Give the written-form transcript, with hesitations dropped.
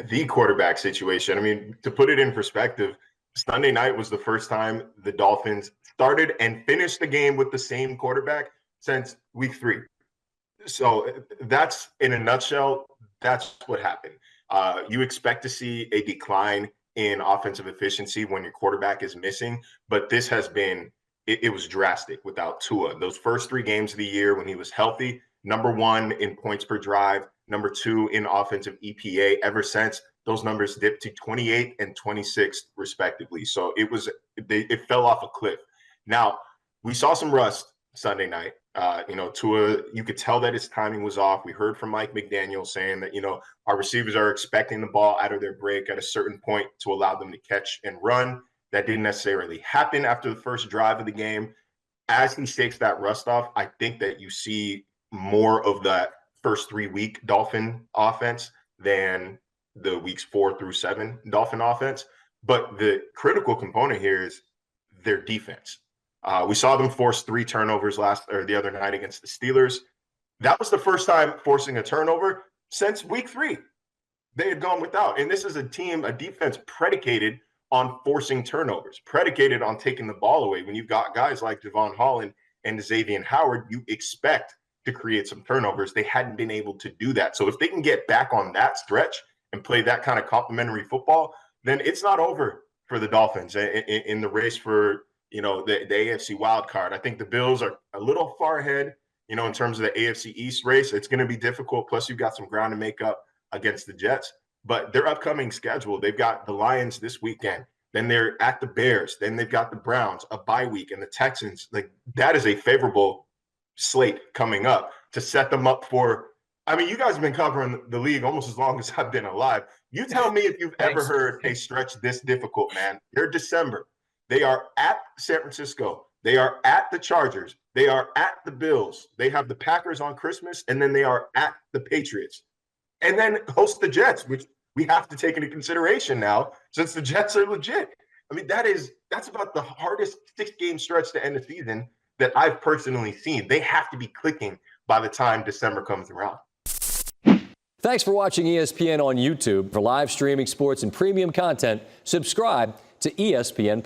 the quarterback situation. I mean, to put it in perspective, Sunday night was the first time the Dolphins started and finished the game with the same quarterback since week 3. So that's, in a nutshell, that's what happened. You expect to see a decline in offensive efficiency when your quarterback is missing, but this has been, it was drastic without Tua. Those first 3 games of the year when he was healthy, number 1 in points per drive, number 2 in offensive EPA. Ever since, those numbers dipped to 28 and 26 respectively. So it fell off a cliff. Now, we saw some rust Sunday night. Tua, you could tell that his timing was off. We heard from Mike McDaniel saying that, our receivers are expecting the ball out of their break at a certain point to allow them to catch and run. That didn't necessarily happen after the first drive of the game. As he shakes that rust off, I think that you see more of that first 3-week Dolphin offense than the weeks 4 through 7 Dolphin offense. But the critical component here is their defense. We saw them force 3 turnovers the other night against the Steelers. That was the first time forcing a turnover since week 3. They had gone without. And this is a defense predicated on forcing turnovers, predicated on taking the ball away. When you've got guys like Javon Holland and Xavier Howard, you expect to create some turnovers. They hadn't been able to do that. So if they can get back on that stretch and play that kind of complimentary football, then it's not over for the Dolphins in the race for the AFC wild card. I think the Bills are a little far ahead, in terms of the AFC East race. It's going to be difficult. Plus, you've got some ground to make up against the Jets. But their upcoming schedule, they've got the Lions this weekend. Then they're at the Bears. Then they've got the Browns, a bye week, and the Texans. Like, that is a favorable slate coming up to set them up for. I mean, you guys have been covering the league almost as long as I've been alive. You tell me if you've ever heard a stretch this difficult, man. They're December. They are at San Francisco. They are at the Chargers. They are at the Bills. They have the Packers on Christmas, and then they are at the Patriots. And then host the Jets, which we have to take into consideration now since the Jets are legit. I mean, that's about the hardest 6-game stretch to end the season that I've personally seen. They have to be clicking by the time December comes around. Thanks for watching ESPN on YouTube. For live streaming sports and premium content, subscribe to ESPN+.